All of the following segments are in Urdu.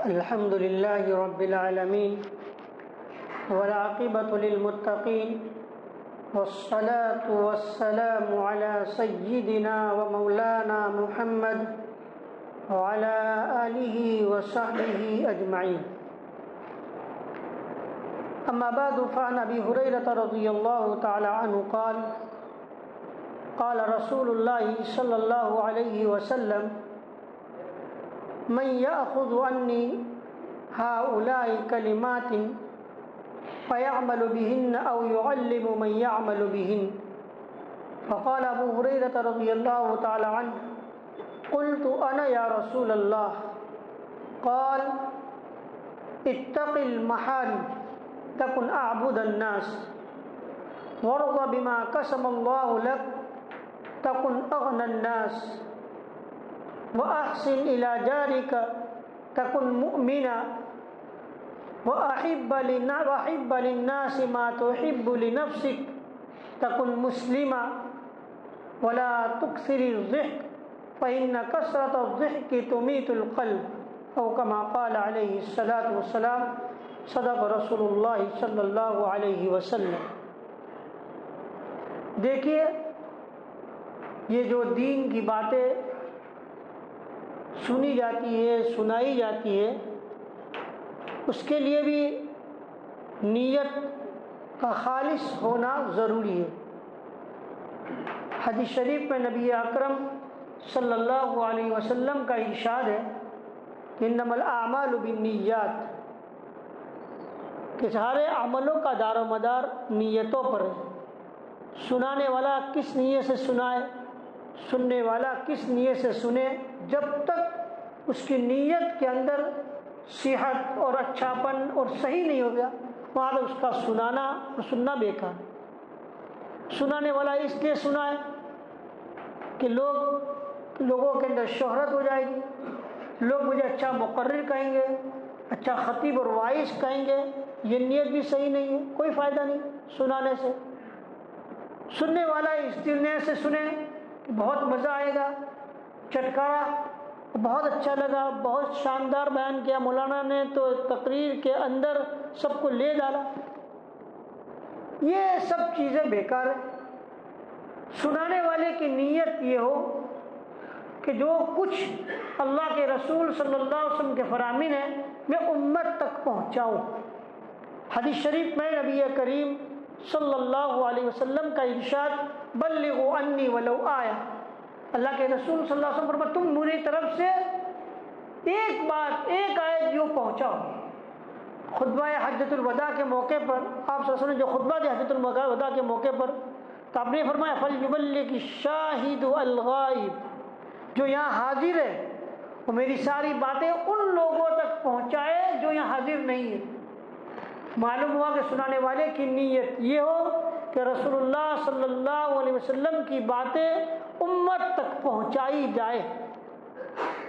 الحمد لله رب العالمين والعاقبة للمتقين والصلاة والسلام على سيدنا ومولانا محمد وعلى آله وصحبه أجمعين. أما بعد فعن أبي هريرة رضي الله تعالى عنه قال قال رسول الله صلى الله عليه وسلم من يأخذ عني هؤلاء كلمات فيعمل بهن أو يعلم من يعمل بهن. فقال أبو هريرة رضي الله تعالى عنه قلت أنا يا رسول الله. قال اتق المحارم تكن أعبد الناس وارض بما قسم الله لك تكن أغنى الناس وأحسن إلى جارك تكن مؤمنا وأحب للناس ما تحب لنفسك تكن مسلما ولا تكثر الضحك فإن كثرة الضحك تميت القلب أو كما قال عليه الصلاة والسلام. صدق رسول اللہ صلی اللہ علیہ وسلم. دیکھیے یہ جو دین کی باتیں سنی جاتی ہے سنائی جاتی ہے اس کے لیے بھی نیت کا خالص ہونا ضروری ہے. حدیث شریف میں نبی اکرم صلی اللہ علیہ وسلم کا ارشاد ہے کہ انما الاعمال بالنیات، کہ سارے عملوں کا دار و مدار نیتوں پر ہے. سنانے والا کس نیت سے سنائے، سننے والا کس نیت سے سنے، جب تک اس کی نیت کے اندر صحت اور اچھاپن اور صحیح نہیں ہو گیا وہاں اس کا سنانا اور سننا بیکار. سنانے والا اس لیے سنائے کہ لوگوں کے اندر شہرت ہو جائے گی، لوگ مجھے اچھا مقرر کہیں گے، اچھا خطیب اور وائز کہیں گے. یہ نیت بھی صحیح نہیں ہے، کوئی فائدہ نہیں سنانے سے. سننے والا اس نیت سے سنے کہ بہت مزہ آئے گا، چٹکارا بہت اچھا لگا، بہت شاندار بیان کیا مولانا نے تو تقریر کے اندر سب کو لے ڈالا. یہ سب چیزیں بیکار ہیں. سنانے والے کی نیت یہ ہو کہ جو کچھ اللہ کے رسول صلی اللہ علیہ وسلم کے فرامین ہیں میں امت تک پہنچاؤں. حدیث شریف میں نبی کریم صلی اللہ علیہ وسلم کا ارشاد بلغوا انی ولو آیا. اللہ کے رسول صلی اللہ علیہ وسلم فرماتے تم میری طرف سے ایک بات ایک آیت جو پہنچاؤ. خطبہ حجۃ الوداع کے موقع پر آپ صلی اللہ علیہ وسلم نے جو خطبہ دیا حجۃ الوداع کے موقع پر تو آپ نے فرمایا فلیبلغ الشاہد الغائب، جو یہاں حاضر ہے وہ میری ساری باتیں ان لوگوں تک پہنچائے جو یہاں حاضر نہیں ہے. معلوم ہوا کہ سنانے والے کی نیت یہ ہو کہ رسول اللہ صلی اللہ علیہ وسلم کی باتیں امت تک پہنچائی جائے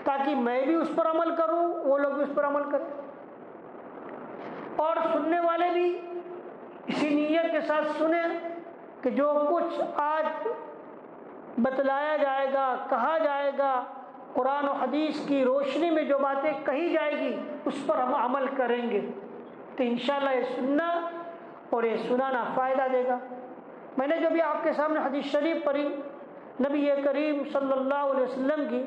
تاکہ میں بھی اس پر عمل کروں، وہ لوگ بھی اس پر عمل کریں. اور سننے والے بھی اسی نیت کے ساتھ سنیں کہ جو کچھ آج بتلایا جائے گا، کہا جائے گا، قرآن و حدیث کی روشنی میں جو باتیں کہی جائے گی اس پر ہم عمل کریں گے تو انشاءاللہ یہ سننا اور یہ سنانا فائدہ دے گا. میں نے جو بھی آپ کے سامنے حدیث شریف پڑھی نبی کریم صلی اللہ علیہ وسلم کی،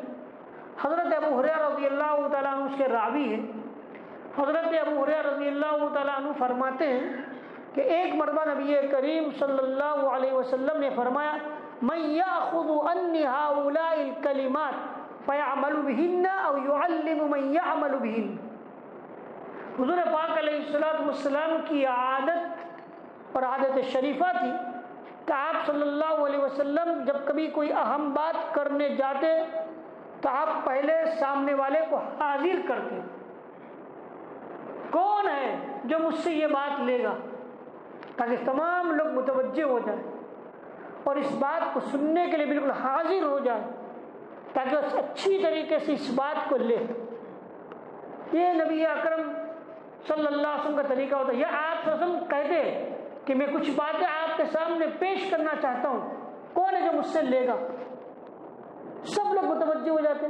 حضرت ابو ہریرہ رضی اللہ تعالیٰ عنہ اس کے راوی ہیں. حضرت ابو ہریرہ رضی اللہ تعالیٰ عنہ فرماتے ہیں کہ ایک مرتبہ نبی کریم صلی اللہ علیہ وسلم نے فرمایا من یأخذ عنی ہؤلاء الکلمات فیعمل بہن او یعلم من یعمل بہن. حضور پاک علیہ السلام کی عادت اور عادت شریفہ تھی کہ آپ صلی اللہ علیہ وسلم جب کبھی کوئی اہم بات کرنے جاتے تو آپ پہلے سامنے والے کو حاضر کرتے. کون ہے جو مجھ سے یہ بات لے گا، تاکہ تمام لوگ متوجہ ہو جائیں اور اس بات کو سننے کے لیے بالکل حاضر ہو جائے تاکہ وہ اچھی طریقے سے اس بات کو لے. یہ نبی اکرم صلی اللہ علیہ وسلم کا طریقہ ہوتا ہے. یہ آپ صلی اللہ علیہ وسلم کہتے کہ میں کچھ باتیں آپ کے سامنے پیش کرنا چاہتا ہوں، کون ہے جو مجھ سے لے گا؟ سب لوگ متوجہ ہو جاتے.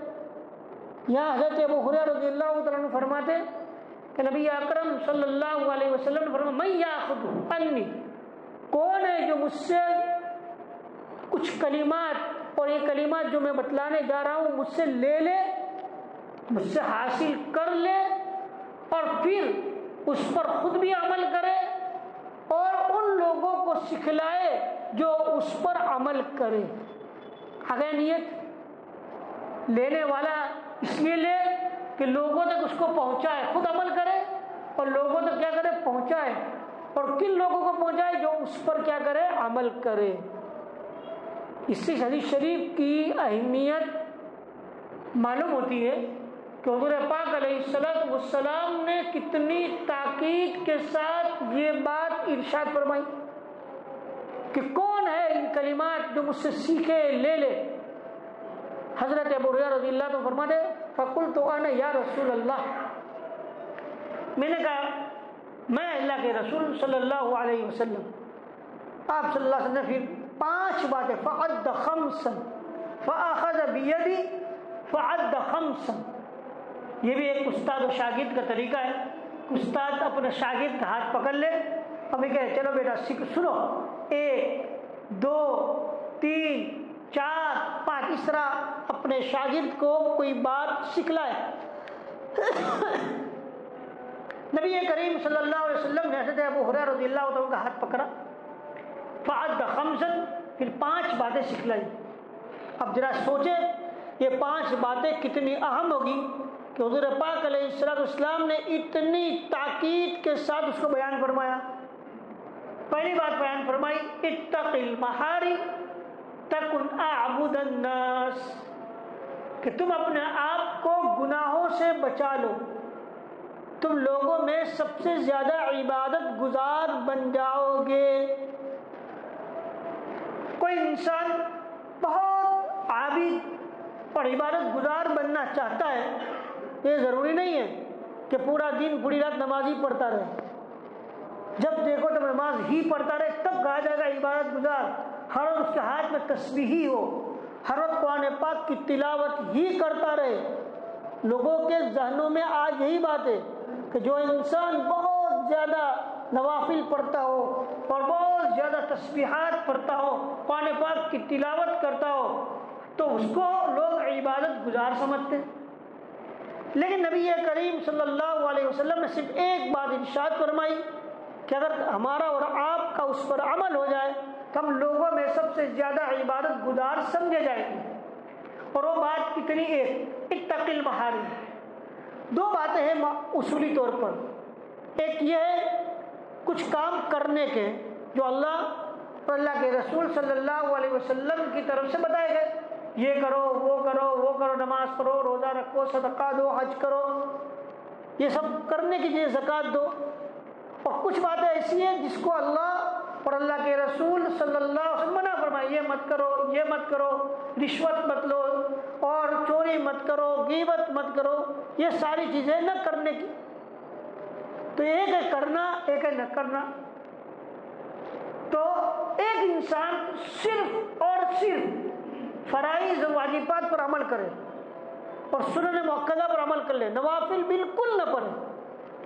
یہاں حضرت ابو ہریرہ رضی اللہ تعالیٰ عنہ فرماتے کہ نبی اکرم صلی اللہ علیہ وسلم نے فرمایا من یاخذ عنی، کون ہے جو مجھ سے کچھ کلمات، اور یہ کلمات جو میں بتلانے جا رہا ہوں، مجھ سے لے لے، مجھ سے حاصل کر لے، اور پھر اس پر خود بھی عمل کرے اور ان لوگوں کو سکھلائے جو اس پر عمل کرے۔ آگے نیت لینے والا اس لیے لے کہ لوگوں تک اس کو پہنچائے، خود عمل کرے اور لوگوں تک کیا کرے، پہنچائے، اور کن لوگوں کو پہنچائے، جو اس پر کیا کرے، عمل کرے۔ اس سے حدیث شریف کی اہمیت معلوم ہوتی ہے کہ حضور پاک علیہ السلام نے کتنی تاکید کے ساتھ یہ بات ارشاد فرمائی کہ کون ہے ان کلمات جو مجھ سے سیکھے، لے لے۔ حضرت ابو ہریرہ رضی اللہ عنہ فرماتے فقلت انا یا رسول اللہ، میں نے کہا میں اللہ کے رسول صلی اللہ علیہ وسلم۔ آپ صلی اللہ علیہ وسلم نے پھر 5 باتیں، فعد خمسا فاخذ بیدی فعد خمسا، یہ بھی ایک استاد و شاگرد کا طریقہ ہے۔ استاد اپنے شاگرد کا ہاتھ پکڑ لے اور کہے چلو بیٹا سنو، 1 2 3 4 5، اس طرح اپنے شاگرد کو کوئی بات سکھلائے۔ نبی کریم صلی اللہ علیہ وسلم نے حضرت ابو ہریرہ رضی اللہ عنہ کا ہاتھ پکڑا، فعد خمسا، پھر 5 باتیں سکھلائی۔ اب ذرا سوچیں یہ 5 باتیں کتنی اہم ہوگی کہ حضور پاک علیہ السلام نے اتنی تاکید کے ساتھ اس کو بیان فرمایا۔ پہلی بات بیان فرمائی اتق المحاری تکن اعبد الناس، کہ تم اپنے آپ کو گناہوں سے بچا لو، تم لوگوں میں سب سے زیادہ عبادت گزار بن جاؤ گے۔ کوئی انسان بہت عابد اور عبادت گزار بننا چاہتا ہے، یہ ضروری نہیں ہے کہ پورا دن پوری رات نماز ہی پڑھتا رہے، جب دیکھو تب نماز ہی پڑھتا رہے تب کہا جائے گا عبادت گزار۔ ہر وقت اس کے ہاتھ میں تسبیح ہی ہو، ہر وقت قرآن پاک کی تلاوت ہی کرتا رہے۔ لوگوں کے ذہنوں میں آج یہی بات ہے کہ جو انسان بہت زیادہ نوافل پڑھتا ہو اور بہت زیادہ تسبیحات پڑھتا ہو، قرآن پاک کی تلاوت کرتا ہو، تو اس کو لوگ عبادت گزار سمجھتے ہیں۔ لیکن نبی کریم صلی اللہ علیہ وسلم نے صرف ایک بات ارشاد فرمائی کہ اگر ہمارا اور آپ کا اس پر عمل ہو جائے تو ہم لوگوں میں سب سے زیادہ عبادت گزار سمجھے جائیں گے۔ اور وہ بات کتنی، ایک اتق المحارم۔ 2 باتیں ہیں اصولی طور پر، ایک یہ ہے کچھ کام کرنے کے جو اللہ اور اللہ کے رسول صلی اللہ علیہ وسلم کی طرف سے بتائے گئے، یہ کرو وہ کرو وہ کرو، نماز پڑھو، روزہ رکھو، صدقہ دو، حج کرو، یہ سب کرنے کی چیزیں، زکوٰۃ دو۔ اور کچھ باتیں ایسی ہیں جس کو اللہ اور اللہ کے رسول صلی اللہ علیہ وسلم منع فرمائے، یہ مت کرو، یہ مت کرو، رشوت مت لو، اور چوری مت کرو، غیبت مت کرو، یہ ساری چیزیں نہ کرنے کی۔ تو ایک ہے کرنا، ایک ہے نہ کرنا۔ تو ایک انسان صرف اور صرف فرائض واجبات پر عمل کرے اور سنن مؤکدہ پر عمل کر لے، نوافل بالکل نہ پڑھے،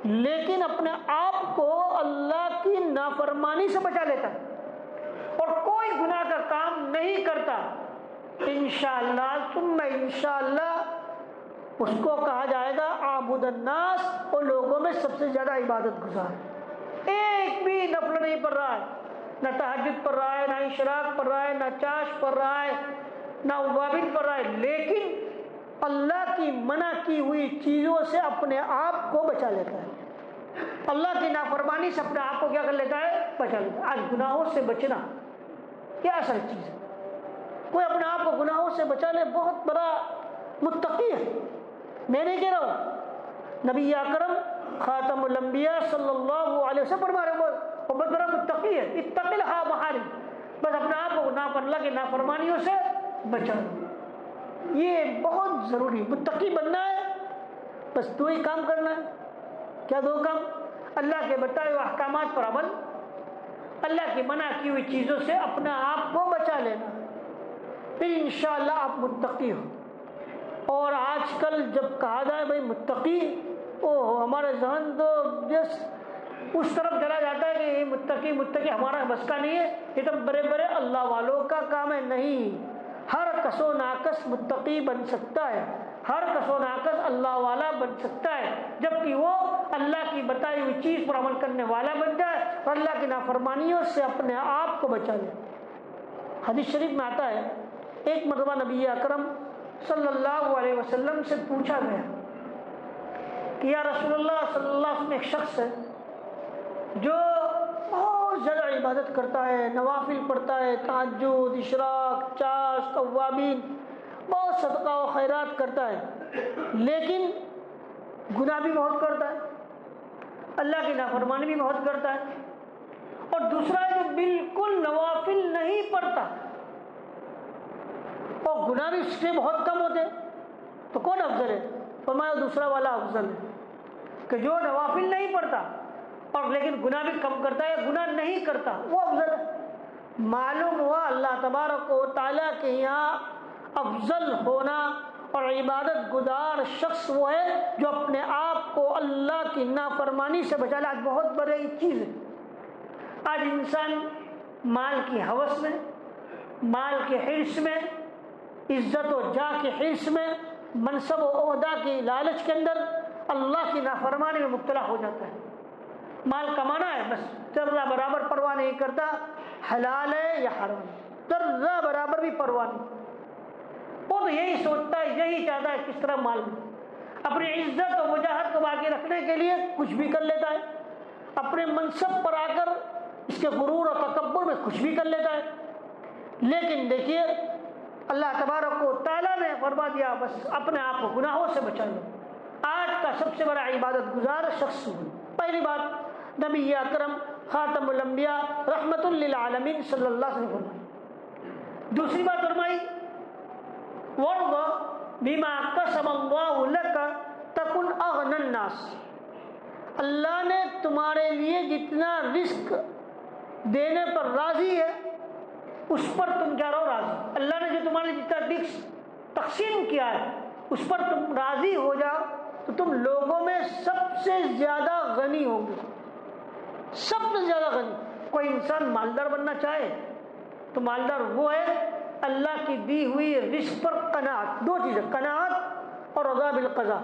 لیکن اپنے آپ کو اللہ کی نافرمانی سے بچا لیتا ہے اور کوئی گناہ کا کام نہیں کرتا، انشاءاللہ ثم انشاءاللہ اس کو کہا جائے گا عابد الناس، اور لوگوں میں سب سے زیادہ عبادت گزار۔ ایک بھی نفل نہیں پڑھ رہا ہے، نہ تہجد پڑھ رہا ہے، نہ اشراق پڑھ رہا ہے، نہ چاش پڑھ رہا ہے، نہ اوابل پڑھ رہا ہے، لیکن اللہ کی منع کی ہوئی چیزوں سے اپنے آپ کو بچا لیتا ہے، اللہ کی نافرمانی سے اپنے آپ کو کیا کر لیتا ہے، بچا لیتا ہے۔ آج گناہوں سے بچنا کیا اصل چیز ہے؟ کوئی اپنے آپ کو گناہوں سے بچا لے بہت بڑا متقی ہے۔ میں نہیں کہہ رہا ہوں، نبی اکرم خاتم الانبیاء صلی اللہ علیہ وسلم فرما رہے وہ بہت بڑا متقی ہے۔ اتق المحارم، بس اپنے آپ کو اللہ کی نافرمانیوں سے بچا، یہ بہت ضروری۔ متقی بننا ہے بس 2 ہی کام کرنا ہے۔ کیا 2 کام؟ اللہ کے بتائے ہوئے احکامات پر عمل، اللہ کی منع کی ہوئی چیزوں سے اپنے آپ کو بچا لینا، پھر انشاءاللہ آپ متقی ہو۔ اور آج کل جب کہا جائے بھائی متقی، ہمارے ذہن تو جس اس طرف چلا جاتا ہے کہ یہ متقی ہمارا بس کا نہیں ہے، یہ تو بڑے بڑے اللہ والوں کا کام ہے۔ نہیں، ہر کس و ناقص متقی بن سکتا ہے، ہر کس و ناقص اللہ والا بن سکتا ہے، جبکہ وہ اللہ کی بتائی ہوئی چیز پر عمل کرنے والا بن جائے اور اللہ کی نافرمانیوں سے اپنے آپ کو بچا لے۔ حدیث شریف میں آتا ہے ایک مرتبہ نبی اکرم صلی اللہ علیہ وسلم سے پوچھا گیا کہ یا رسول اللہ صلی اللہ علیہ وسلم، ایک شخص ہے جو بہت زیادہ عبادت کرتا ہے، نوافل پڑھتا ہے، تہجد، اشراق، چاش، قوامین، بہت صدقہ و خیرات کرتا ہے، لیکن گناہ بھی بہت کرتا ہے، اللہ کی نافرمانی بھی بہت کرتا ہے۔ اور دوسرا ہے جو بالکل نوافل نہیں پڑھتا اور گناہ بھی اس سے بہت کم ہوتے، تو کون افضل ہے؟ فرمایا دوسرا والا افضل ہے، کہ جو نوافل نہیں پڑھتا اور لیکن گناہ بھی کم کرتا ہے، گناہ نہیں کرتا، وہ افضل ہے۔ معلوم ہوا اللہ تبارک و تعالیٰ کے یہاں افضل ہونا اور عبادت گزار شخص وہ ہے جو اپنے آپ کو اللہ کی نافرمانی سے بچا لے۔ آج بہت بڑی چیز ہے، آج انسان مال کی ہوس میں، مال کے حرص میں، عزت و جاہ کے حرص میں، منصب و عہدہ کی لالچ کے اندر اللہ کی نافرمانی میں مبتلا ہو جاتا ہے۔ مال کمانا ہے، بس ذرہ برابر پرواہ نہیں کرتا حلال ہے یا حرام، ذرہ برابر بھی پرواہ نہیں۔ وہ تو یہی سوچتا ہے، یہی چاہتا ہے کس طرح مال میں اپنی عزت و وجاہت کو باقی رکھنے کے لیے کچھ بھی کر لیتا ہے، اپنے منصب پر آ کر اس کے غرور اور تکبر میں کچھ بھی کر لیتا ہے۔ لیکن دیکھیے اللہ تبارک و تعالیٰ نے فرما دیا بس اپنے آپ کو گناہوں سے بچا لو۔ آج کا سب سے بڑا عبادت گزار شخص ہوں۔ پہلی بات نبی اکرم خاتم الانبیاء رحمت للعالمین صلی اللہ علیہ وسلم فرمائی۔ دوسری بات فرمائی وَارْضَ بِمَا قَسَمَ اللَّهُ لَكَ تَكُنْ أَغْنَى النَّاسِ، اللہ نے تمہارے لیے جتنا رزق دینے پر راضی ہے اس پر تم کیا رہو راضی۔ اللہ نے جو تمہارے لیے جتنا رزق تقسیم کیا ہے اس پر تم راضی ہو جاؤ تو تم لوگوں میں سب سے زیادہ غنی ہوں گے، سب سے زیادہ غنی۔ کوئی انسان مالدار بننا چاہے تو مالدار وہ ہے اللہ کی دی ہوئی رزق پر قناعت، دو چیزیں، قناعت اور رضا بالقضاء۔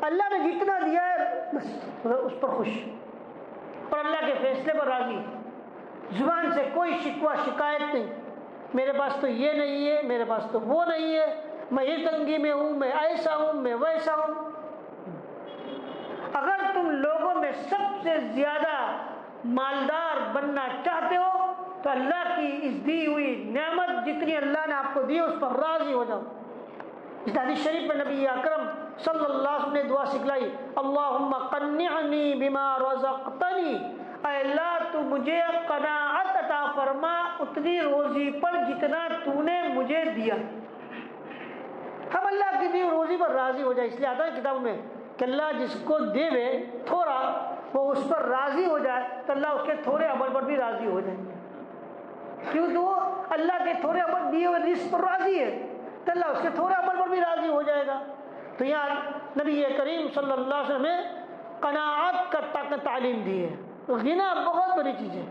اللہ نے جتنا دیا ہے بس اس پر خوش اور اللہ کے فیصلے پر راضی، زبان سے کوئی شکوہ شکایت نہیں، میرے پاس تو یہ نہیں ہے، میرے پاس تو وہ نہیں ہے، میں یہ تنگی میں ہوں، میں ایسا ہوں، میں ویسا ہوں۔ اگر تم لوگوں میں سب سے زیادہ مالدار بننا چاہتے ہو تو اللہ کی اس دی ہوئی نعمت جتنی اللہ نے آپ کو دی اس پر راضی ہو جاؤ۔ اس حدیث شریف میں نبی اکرم صلی اللہ علیہ وسلم نے دعا سکھلائی، اللہم قنعنی بما رزقتنی، اے اللہ تو مجھے قناعت عطا فرما اتنی روزی پر جتنا تو نے مجھے دیا۔ ہم اللہ کی دی روزی پر راضی ہو جائے، اس لیے آتا ہے کتاب میں کہ اللہ جس کو دے تھوڑا وہ اس پر راضی ہو جائے تو اللہ اس کے تھوڑے عمل پر بھی راضی ہو جائیں گے، کیونکہ وہ اللہ کے تھوڑے عمل دیے ہوئے رزق پر راضی ہے تو اللہ اس کے تھوڑے عمل پر بھی راضی ہو جائے گا۔ تو یہاں نبی کریم صلی اللہ علیہ وسلم نے قناعت کا تعلیم دی ہے۔ غنا بہت بڑی چیز ہے،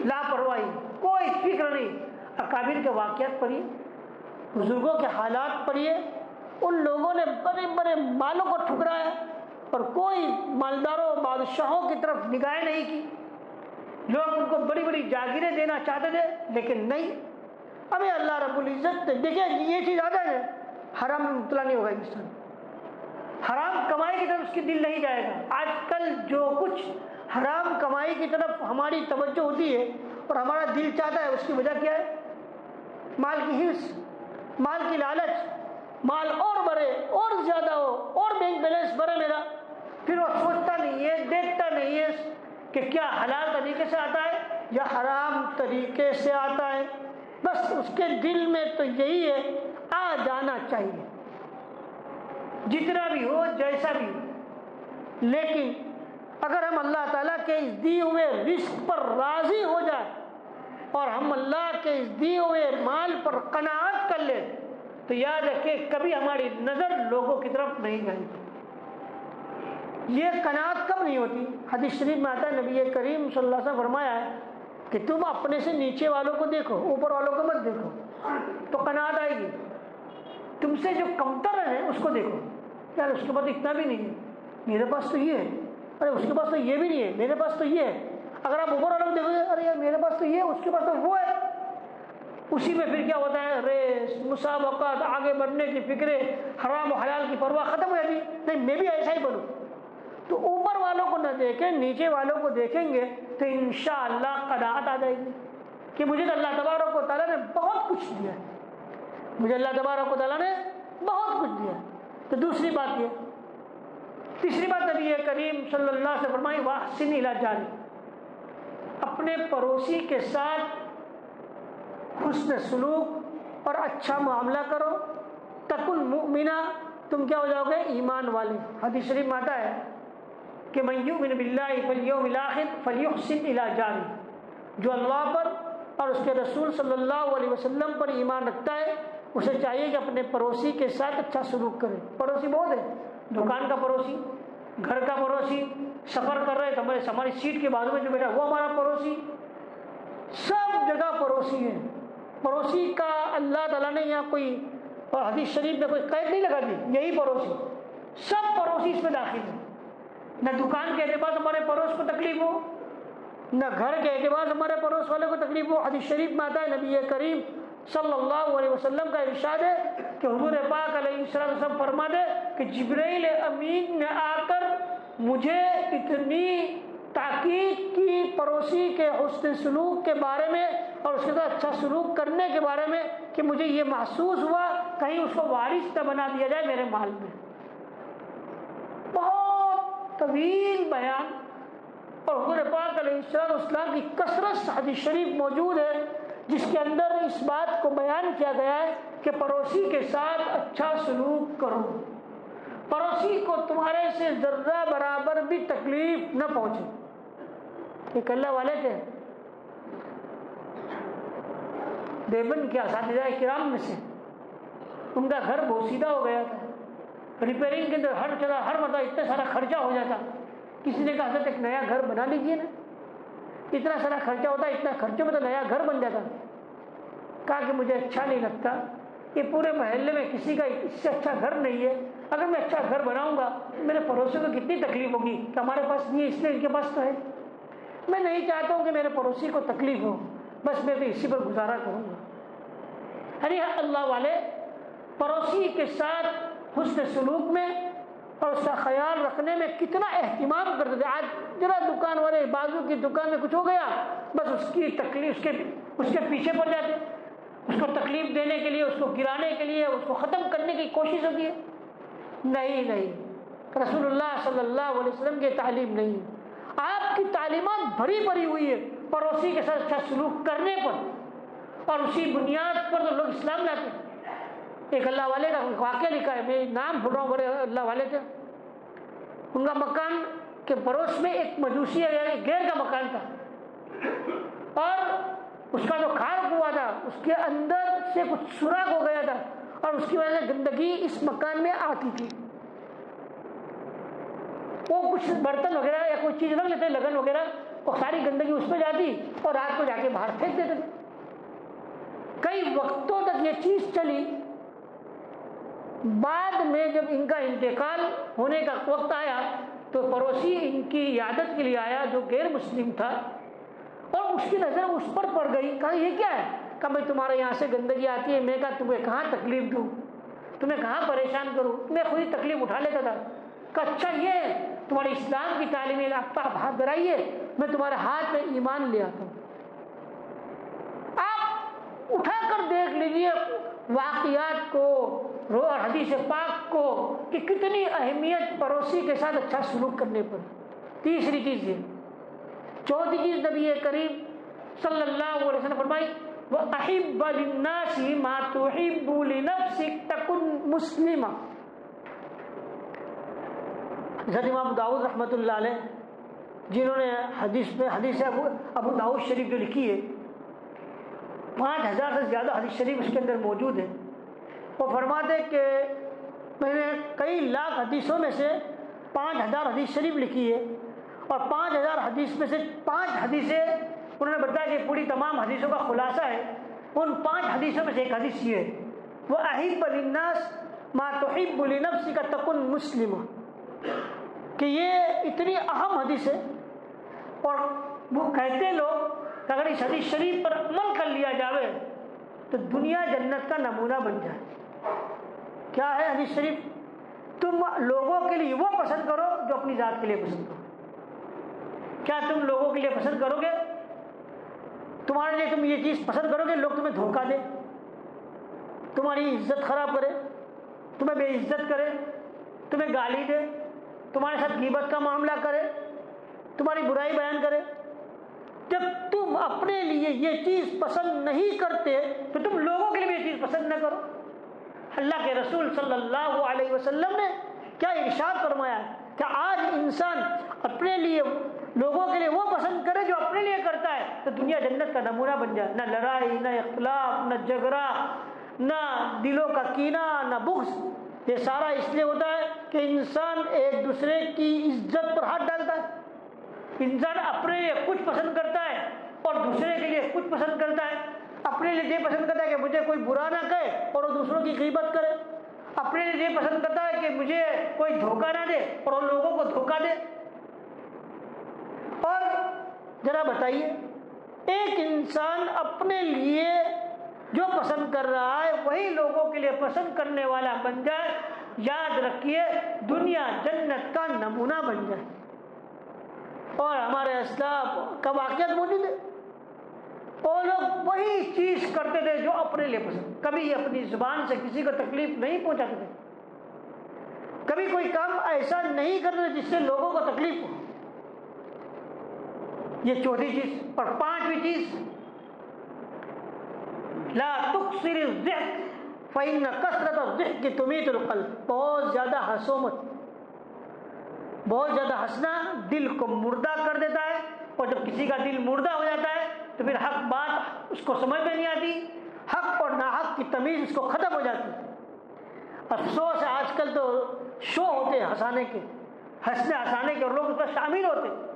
لاپرواہی، کوئی فکر نہیں۔ اکابر کے واقعات پڑھیے، بزرگوں کے حالات پڑھیے، ان لوگوں نے بڑے بڑے مالوں کو ٹھکرایا اور کوئی مالداروں بادشاہوں کی طرف نگاہیں نہیں کی۔ لوگ ان کو بڑی بڑی جاگیریں دینا چاہتے تھے لیکن نہیں۔ ہمیں اللہ رب العزت دیکھیے یہ چیز آ جائے حرام میں مبتلا نہیں ہوگا انسان، حرام کمائی کی طرف اس کی دل نہیں جائے گا۔ آج کل جو کچھ حرام کمائی کی طرف ہماری توجہ ہوتی ہے اور ہمارا دل چاہتا ہے اس کی وجہ کیا ہے؟ مال کی حرص، مال کی لالچ، مال اور بڑھے اور زیادہ ہو اور بینک بیلنس بڑھے میرا، پھر وہ سوچتا نہیں ہے، دیکھتا نہیں ہے کہ کیا حلال طریقے سے آتا ہے یا حرام طریقے سے آتا ہے، بس اس کے دل میں تو یہی ہے آ جانا چاہیے جتنا بھی ہو جیسا بھی ہو۔ لیکن اگر ہم اللہ تعالیٰ کے اس دیے ہوئے رزق پر راضی ہو جائے اور ہم اللہ کے اس دیے ہوئے مال پر قناعت کر لیں تو یاد رکھے کبھی ہماری نظر لوگوں کی طرف نہیں جائے گی۔ یہ قناعت کب نہیں ہوتی؟ حدیث شریف میں آتا ہے، نبی کریم صلی اللہ علیہ وسلم فرمایا ہے کہ تم اپنے سے نیچے والوں کو دیکھو، اوپر والوں کو مت دیکھو، تو قناعت آئے گی۔ تم سے جو کمتر ہے اس کو دیکھو، یار اس کے پاس اتنا بھی نہیں ہے، میرے پاس تو یہ ہے، ارے اس کے پاس تو یہ بھی نہیں ہے، میرے پاس تو یہ ہے۔ اگر آپ اوپر والوں کو دیکھو گے، ارے یار میرے پاس تو یہ ہے، اس کے پاس تو وہ ہے، اسی میں پھر کیا ہوتا ہے؟ ریس، مسابقات، آگے بڑھنے کی فکریں، حرام و حلال کی پرواہ ختم ہو جاتی ہے۔ نہیں، میں بھی ایسا ہی بنوں۔ تو اوپر والوں کو نہ دیکھیں، نیچے والوں کو دیکھیں گے تو انشاءاللہ قناعت آ جائے گی کہ مجھے تو اللہ تبارک و تعالیٰ نے بہت کچھ دیا ہے، مجھے اللہ تبارک و تعالیٰ نے بہت کچھ دیا ہے۔ تو دوسری بات یہ، تیسری بات نبی کریم صلی اللہ علیہ وسلم فرمائی واحسن الی جارک، اپنے پڑوسی کے ساتھ حسن سلوک اور اچھا معاملہ کرو، تکن مؤمنہ، تم کیا ہو جاؤ گے؟ ایمان والے۔ حدیث شریف میں آتا ہے کہ من یؤمن باللہ والیوم الآخر فلیحسن الی جارہ، جو اللہ پر اور اس کے رسول صلی اللہ علیہ وسلم پر ایمان رکھتا ہے اسے چاہیے کہ اپنے پڑوسی کے ساتھ اچھا سلوک کرے۔ پڑوسی بہت ہے، دکان کا پڑوسی، گھر کا پڑوسی، سفر کر رہے تو ہماری سیٹ کے بازو میں جو بیٹھا وہ ہمارا پڑوسی، سب جگہ پڑوسی ہے۔ پڑوسی کا اللہ تعالیٰ نے یہاں کوئی اور حدیث شریف میں کوئی قید نہیں لگا دی، یہی پڑوسی، سب پڑوسی اس میں داخل ہے۔ نہ دکان کے اعتبار سے ہمارے پڑوس کو تکلیف ہو، نہ گھر کے اعتبار سے ہمارے پڑوس والے کو تکلیف ہو۔ حدیث شریف میں آتا ہے نبی کریم صلی اللہ علیہ وسلم کا ارشاد ہے کہ حضور پاک علیہ السلام فرما دے کہ جبرائیل امین نے آ کر مجھے اتنی تاکید کی پڑوسی کے حسن سلوک کے بارے میں اور اس کے ساتھ اچھا سلوک کرنے کے بارے میں کہ مجھے یہ محسوس ہوا کہیں اس کو وارث نہ بنا دیا جائے میرے مال میں۔ بہت طویل بیان اور حضور پاک علیہ السلام کی کثرت حدیث شریف موجود ہے جس کے اندر اس بات کو بیان کیا گیا ہے کہ پڑوسی کے ساتھ اچھا سلوک کرو، پڑوسی کو تمہارے سے ذرہ برابر بھی تکلیف نہ پہنچے۔ ایک اللہ والے تھے دیوبند کے اساتذہ کرام میں سے، ان کا گھر بوسیدہ ہو گیا تھا، ریپیئرنگ کے اندر ہر مرتبہ اتنا سارا خرچہ ہو جاتا، کسی نے کہا حضرت ایک نیا گھر بنا لیجیے نا، اتنا سارا خرچہ ہوتا، اتنا خرچے میں تو نیا گھر بن جاتا۔ کہا کہ مجھے اچھا نہیں لگتا، یہ پورے محلے میں کسی کا اس سے اچھا گھر نہیں ہے، اگر میں اچھا گھر بناؤں گا میرے پڑوسی کو کتنی تکلیف ہوگی کہ ہمارے پاس نہیں ہے اس لیے ان کے پاس تو ہے، میں نہیں چاہتا ہوں کہ میرے پڑوسی کو تکلیف ہو، بس میں بھی اسی پر گزارا کروں گا۔ ارے اللہ والے پڑوسی کے ساتھ حسن سلوک میں اور اس کا خیال رکھنے میں کتنا اہتمام کرتے تھے۔ آج ذرا دکان والے بازو کی دکان میں کچھ ہو گیا بس اس کی تکلیف اس کے پیچھے پڑ جاتے، اس کو تکلیف دینے کے لیے، اس کو گرانے کے لیے، اس کو ختم کرنے کی کوشش ہوتی ہے۔ نہیں، رسول اللہ صلی اللہ علیہ وسلم کی تعلیم نہیں، آپ کی تعلیمات بھری بھری ہوئی ہے پڑوسی کے ساتھ اچھا سلوک کرنے پر، اور اسی بنیاد پر تو لوگ اسلام لاتے ہیں۔ ایک اللہ والے کا واقعہ لکھا ہے، میں نام بھول رہا ہوں، بڑے اللہ والے تھے، ان کا مکان کے پڑوس میں ایک مجوسی غیر کا مکان تھا، اور اس کا جو کھار ہوا تھا اس کے اندر سے کچھ سوراخ ہو گیا تھا، اور اس کی وجہ سے گندگی اس مکان میں آتی تھی۔ وہ کچھ برتن وغیرہ یا کوئی چیز رکھ لیتے لگن وغیرہ، وہ ساری گندگی اس پہ جاتی اور رات کو جا کے باہر پھینک دیتے تھے۔ کئی وقتوں تک یہ چیز چلی، بعد میں جب ان کا انتقال ہونے کا وقت آیا تو پڑوسی ان کی عیادت کے لیے آیا جو غیر مسلم تھا، اور اس کی نظر اس پر پڑ گئی۔ کہا یہ کیا ہے؟ کہا میں تمہارے یہاں سے گندگی آتی ہے، میں کہا تمہیں کہاں تکلیف دوں، تمہیں کہاں پریشان کروں، میں خود ہی تکلیف اٹھا لیتا تھا۔ کہا اچھا یہ ہے تمہاری اسلام کی تعلیم ہے، آپ ہاتھ بڑھائیے میں تمہارے ہاتھ میں ایمان لے آتا ہوں۔ آپ اٹھا کر دیکھ لیجیے واقعات کو اور حدیث پاک کو کہ کتنی اہمیت پڑوسی کے ساتھ اچھا سلوک کرنے پر۔ تیسری چیز یہ، چوتھی چیز نبی کریم صلی اللہ علیہ وسلم فرمائی وَأَحِبَّ لِلنَّاسِ مَا تُحِبُّ لِنَفْسِكَ تَكُنْ مُسْلِمًا۔ حضرت امام داؤد رحمۃ اللہ علیہ جنہوں نے حدیث ابو داؤد شریف جو لکھی ہے، 5000 سے زیادہ حدیث شریف اس کے اندر موجود ہے، وہ فرماتے کہ میں نے کئی لاکھ حدیثوں میں سے 5000 حدیث شریف لکھی ہے، اور 5000 حدیث میں سے 5 حدیثیں انہوں نے بتایا کہ پوری تمام حدیثوں کا خلاصہ ہے، ان 5 حدیثوں میں سے ایک حدیث یہ ہے، وہ احب للناس ما تحب لنفسک تکن مسلم، کہ یہ اتنی اہم حدیث ہے، اور وہ کہتے لوگ کہ اگر اس حدیث شریف پر عمل کر لیا جاوے تو دنیا جنت کا نمونہ بن جائے۔ کیا ہے حدیث شریف؟ تم لوگوں کے لیے وہ پسند کرو جو اپنی ذات کے لیے پسند کرو۔ کیا تم لوگوں کے لیے پسند کرو گے؟ تمہارے لیے تم یہ چیز پسند کرو گے لوگ تمہیں دھوکہ دے، تمہاری عزت خراب کرے، تمہیں بے عزت کرے، تمہیں گالی دے، تمہارے ساتھ غیبت کا معاملہ کرے، تمہاری برائی بیان کرے؟ جب تم اپنے لیے یہ چیز پسند نہیں کرتے تو تم لوگوں کے لیے بھی یہ چیز پسند نہ کرو۔ اللہ کے رسول صلی اللہ علیہ وسلم نے کیا ارشاد فرمایا ہے کہ آج انسان اپنے لیے لوگوں کے لیے وہ پسند کرے جو اپنے لیے کرتا ہے تو دنیا جنت کا نمونہ بن جائے۔ نہ لڑائی، نہ اختلاف، نہ جھگڑا، نہ دلوں کا کینہ، نہ بغض۔ یہ سارا اس لیے ہوتا ہے کہ انسان ایک دوسرے کی عزت پر ہاتھ ڈالتا ہے۔ انسان اپنے لیے کچھ پسند کرتا ہے اور دوسرے کے لیے کچھ پسند کرتا ہے۔ اپنے لیے یہ پسند کرتا ہے کہ مجھے کوئی برا نہ کہے اور وہ دوسروں کی غیبت کرے، اپنے لیے یہ پسند کرتا ہے کہ مجھے کوئی دھوکہ نہ دے اور وہ لوگوں کو دھوکہ دے۔ اور ذرا بتائیے، ایک انسان اپنے لیے جو پسند کر رہا ہے وہی لوگوں کے لیے پسند کرنے والا بن جائے، یاد رکھیے دنیا جنت کا نمونہ بن جائے۔ اور ہمارے اسلاف کا واقعات موجود ہے، وہ لوگ وہی چیز کرتے تھے جو اپنے لیے پسند، کبھی اپنی زبان سے کسی کو تکلیف نہیں پہنچاتے تھے، کبھی کوئی کام ایسا نہیں کرتے جس سے لوگوں کو تکلیف ہو۔ یہ چوتھی چیز۔ اور 5ویں چیز، لا تکثر الضحک فإن کثرت الضحک تمیت القلب، بہت زیادہ ہنسو مت۔ بہت زیادہ ہنسنا دل کو مردہ کر دیتا ہے، اور جب کسی کا دل مردہ ہو جاتا ہے تو پھر حق بات اس کو سمجھ میں نہیں آتی، حق اور ناحق کی تمیز اس کو ختم ہو جاتی ہے۔ افسوس ہے آج کل تو شو ہوتے ہیں ہنسانے کے، ہنسنے ہنسانے کے، اور لوگ اس پر شامل ہوتے ہیں،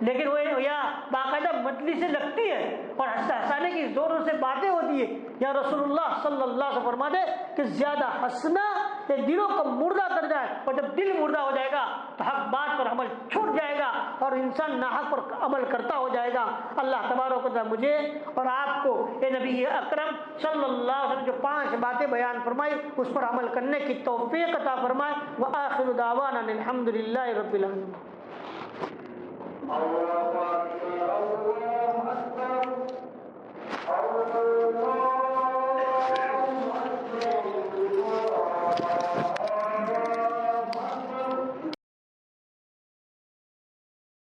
لیکن وہ یا باقاعدہ مجلسیں لگتی ہے اور ہنسانے کی زوروں سے باتیں ہوتی ہے۔ یا رسول اللہ صلی اللہ علیہ وسلم فرماتے کہ زیادہ ہنسنا یہ دلوں کو مردہ کر جائے، اور جب دل مردہ ہو جائے گا تو حق بات پر عمل چھوٹ جائے گا اور انسان ناحق پر عمل کرتا ہو جائے گا۔ اللہ تبارک و تعالیٰ مجھے اور آپ کو اے نبی اکرم صلی اللہ علیہ وسلم جو 5 باتیں بیان فرمائی اس پر عمل کرنے کی توفیق عطا فرمائے۔ وآخر دعوانا الحمد للہ رب العالمین۔ اللہ اکبر، اللہ اکبر۔